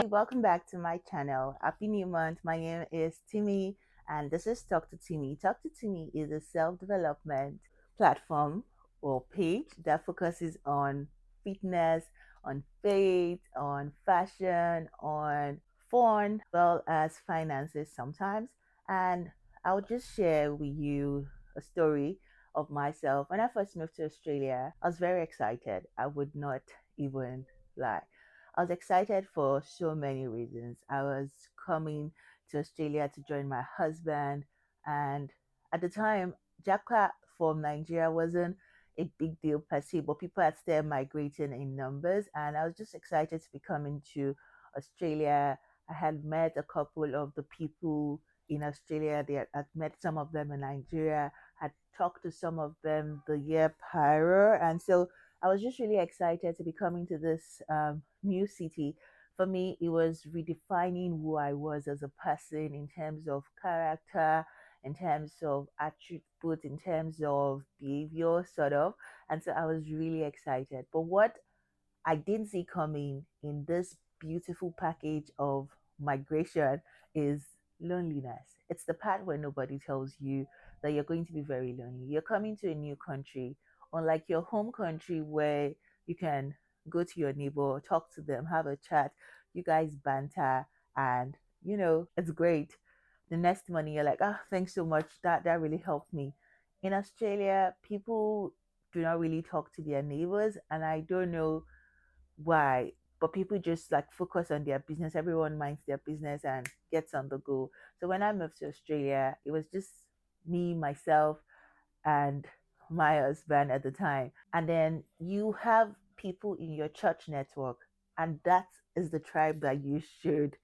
welcome back to my channel. Happy New Month. My name is Timmy, and this is Talk to Timmy. Talk to Timmy is a self development platform or page that focuses on fitness, on faith, on fashion, on fun, well as finances sometimes. And I'll just share with you a story of myself. When I first moved to Australia, I was very excited. I would not even lie. I was excited for so many reasons. I was coming to Australia to join my husband, and at the time, Jakarta from Nigeria wasn't a big deal per se, but people had started migrating in numbers, and I was just excited to be coming to Australia. I had met a couple of the people in Australia. I'd met some of them in Nigeria, had talked to some of them the year prior, and so I was just really excited to be coming to this new city. For me, it was redefining who I was as a person in terms of character, in terms of attributes, in terms of behavior, sort of. And so I was really excited. But what I didn't see coming in this beautiful package of migration is loneliness. It's the part where nobody tells you that you're going to be very lonely. You're coming to a new country, unlike your home country where you can go to your neighbor, talk to them, have a chat, you guys banter, and it's great. The next morning you're like, ah, thanks so much. That really helped me. In Australia, people do not really talk to their neighbors, and I don't know why, but people just like focus on their business. Everyone minds their business and gets on the go. So when I moved to Australia, it was just me, myself, and my husband at the time. And then you have people in your church network, and that is the tribe that you should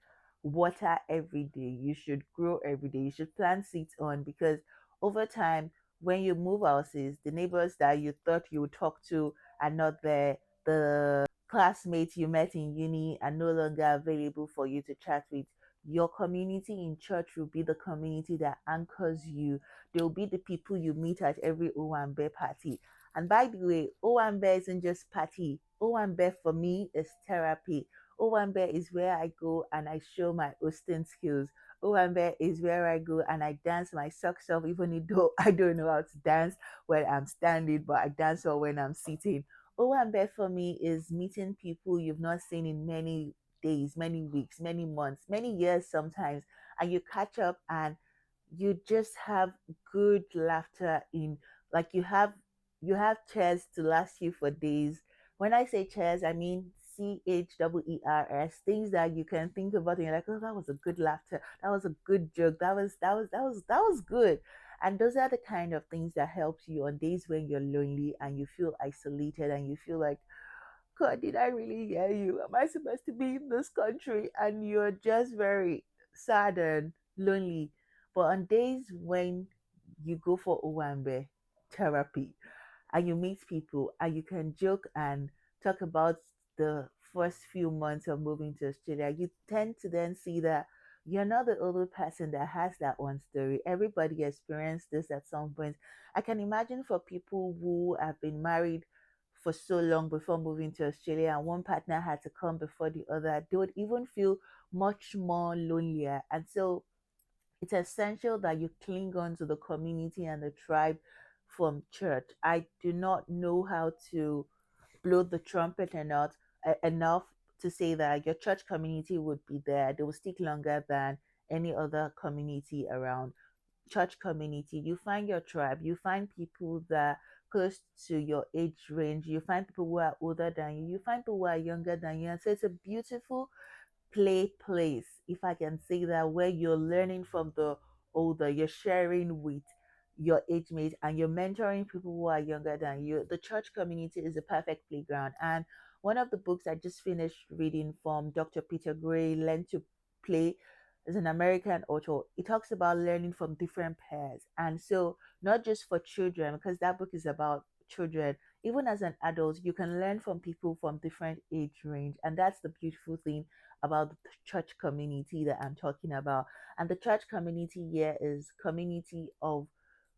water every day. You should grow every day. You should plant seeds on, because over time, when you move houses, the neighbors that you thought you would talk to are not there. The classmates you met in uni are no longer available for you to chat with. Your community in church will be the community that anchors you. They'll be the people you meet at every Owambe party. And by the way, Owambe isn't just party. Owambe for me is therapy. Owambe is where I go and I show my hosting skills. Owambe is where I go and I dance my socks off, even though I don't know how to dance when I'm standing, but I dance well when I'm sitting. Owambe for me is meeting people you've not seen in many days, many weeks, many months, many years sometimes, and you catch up and you just have good laughter in, like you have chairs to last you for days. When I say chairs, I mean CHEERS, things that you can think about and you're like, oh, that was a good laughter, that was a good joke, that was good. And those are the kind of things that helps you on days when you're lonely and you feel isolated and you feel like, God, did I really hear you? Am I supposed to be in this country? And you're just very sad and lonely. But on days when you go for Owambe therapy and you meet people and you can joke and talk about the first few months of moving to Australia, you tend to then see that you're not the only person that has that one story. Everybody experienced this at some point. I can imagine for people who have been married for so long before moving to Australia and one partner had to come before the other, they would even feel much more lonelier. And so it's essential that you cling on to the community and the tribe from church. I do not know how to blow the trumpet enough to say that your church community would be there. They will stick longer than any other community around. Church community, you find your tribe, you find people that close to your age range, you find people who are older than you find people who are younger than you. And so it's a beautiful play place, if I can say that, where you're learning from the older, you're sharing with your age mate, and you're mentoring people who are younger than you. The church community is a perfect playground. And one of the books I just finished reading from Dr. Peter Gray, Learn to Play, is an American author. It talks about learning from different pairs. And so, not just for children, because that book is about children, even as an adult, you can learn from people from different age range. And that's the beautiful thing about the church community that I'm talking about. And the church community here is community of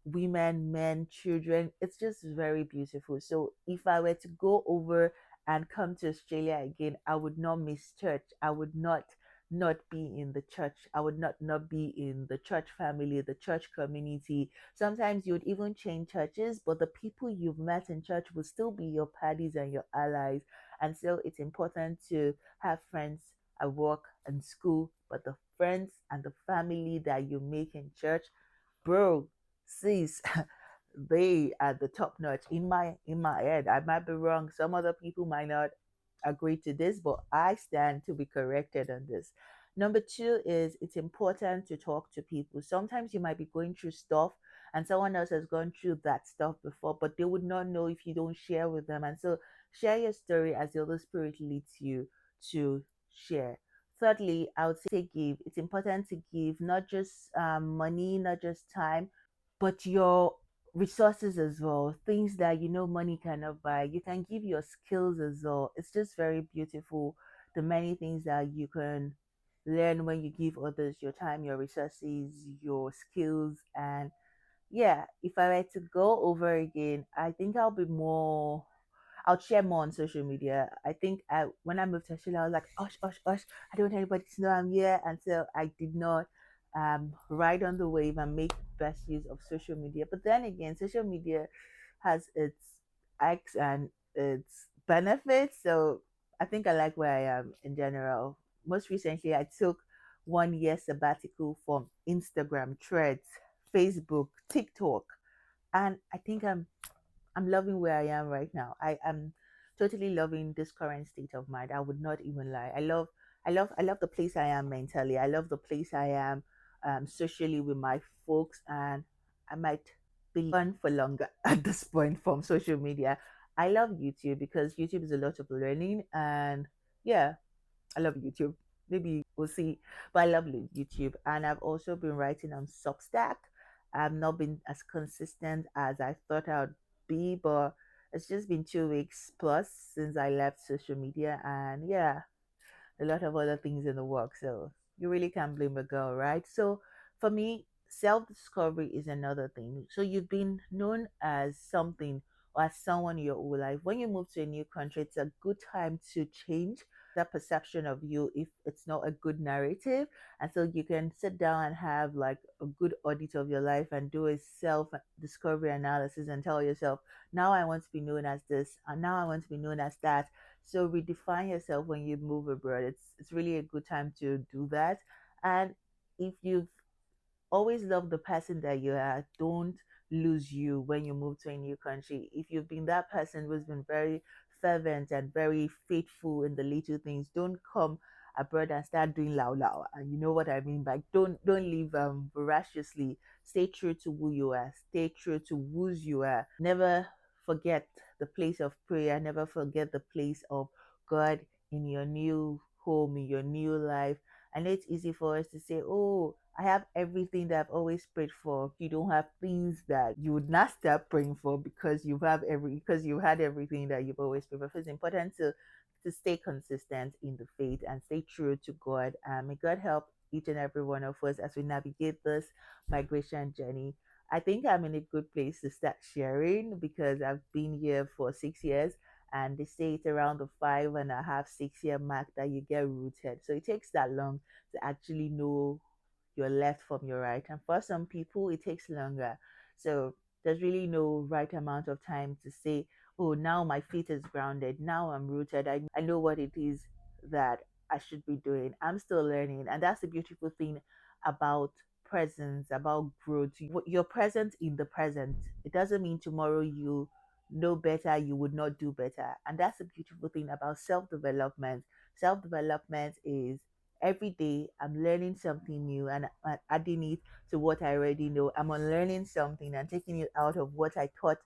women, men, children. It's just very beautiful. So if I were to go over and come to Australia again, I would not miss church. I would not be in the church. I would not be in the church family, the church community. Sometimes you would even change churches, but the people you've met in church will still be your paddies and your allies. And so it's important to have friends at work and school, but the friends and the family that you make in church, bro, sis, they are the top notch in my head. I might be wrong. Some other people might not agree to this, but I stand to be corrected on this. Number two is it's important to talk to people. Sometimes you might be going through stuff and someone else has gone through that stuff before, but they would not know if you don't share with them. And so share your story as the Holy Spirit leads you to share. Thirdly, I would say give. It's important to give not just money, not just time, but your resources as well, things that you know money cannot buy. You can give your skills as well. It's just very beautiful, the many things that you can learn when you give others your time, your resources, your skills. And yeah, if I were to go over again, I think I'll share more on social media. I think when I moved to Australia, I was like, "Osh, osh, osh, I don't want anybody to know I'm here." And so I did not ride on the wave and make best use of social media. But then again, social media has its acts and its benefits. So I think I like where I am in general. Most recently, I took 1 year sabbatical from Instagram, Threads, Facebook, TikTok, and I think I'm loving where I am right now. I am totally loving this current state of mind. I would not even lie. I love the place I am mentally. I love the place I am socially with my folks, and I might be on for longer at this point from social media. I love YouTube because YouTube is a lot of learning, and yeah, I love YouTube. Maybe we'll see, but I love YouTube, and I've also been writing on Substack. I've not been as consistent as I thought I'd be, but it's just been 2 weeks plus since I left social media, and yeah, a lot of other things in the work. So you really can't blame a girl, right? So for me, self discovery is another thing. So you've been known as something or as someone in your whole life. When you move to a new country, it's a good time to change that perception of you if it's not a good narrative. And so you can sit down and have like a good audit of your life and do a self discovery analysis and tell yourself, now I want to be known as this, and now I want to be known as that. So redefine yourself when you move abroad. It's really a good time to do that. And if you've always love the person that you are. Don't lose you when you move to a new country. If you've been that person who's been very fervent and very faithful in the little things, don't come abroad and start doing lao lao. And you know what I mean by don't live voraciously. Stay true to who you are. Stay true to whose you are. Never forget the place of prayer. Never forget the place of God in your new home, in your new life. I know it's easy for us to say, oh, I have everything that I've always prayed for. You don't have things that you would not start praying for because because you had everything that you've always prayed for. So it's important to stay consistent in the faith and stay true to God. May God help each and every one of us as we navigate this migration journey. I think I'm in a good place to start sharing because I've been here for 6 years, and they say it's around the 5.5, 6 year mark that you get rooted. So it takes that long to actually know your left from your right. And for some people, it takes longer. So there's really no right amount of time to say, oh, now my feet is grounded. Now I'm rooted. I know what it is that I should be doing. I'm still learning. And that's the beautiful thing about presence, about growth. You're present in the present. It doesn't mean tomorrow you know better, you would not do better. And that's the beautiful thing about self development. Self development is every day I'm learning something new and adding it to what I already know. I'm unlearning something and taking it out of what I thought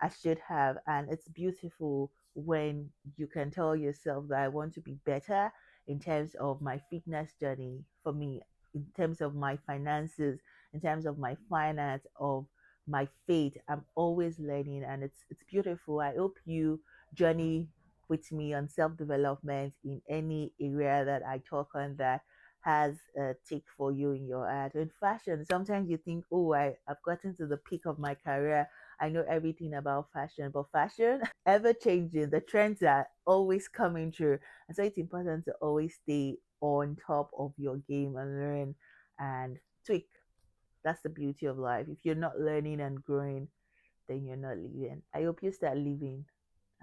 I should have. And it's beautiful when you can tell yourself that I want to be better in terms of my fitness journey for me, in terms of my finances, in terms of my finance, of my faith. I'm always learning and it's beautiful. I hope you journey with me on self-development in any area that I talk on that has a tick for you in your ad. In fashion, sometimes you think, oh, I've gotten to the peak of my career. I know everything about fashion, but fashion ever changing. The trends are always coming through. And so it's important to always stay on top of your game and learn and tweak. That's the beauty of life. If you're not learning and growing, then you're not living. I hope you start living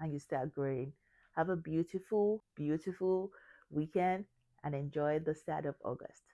and you start growing. Have a beautiful, beautiful weekend and enjoy the start of August.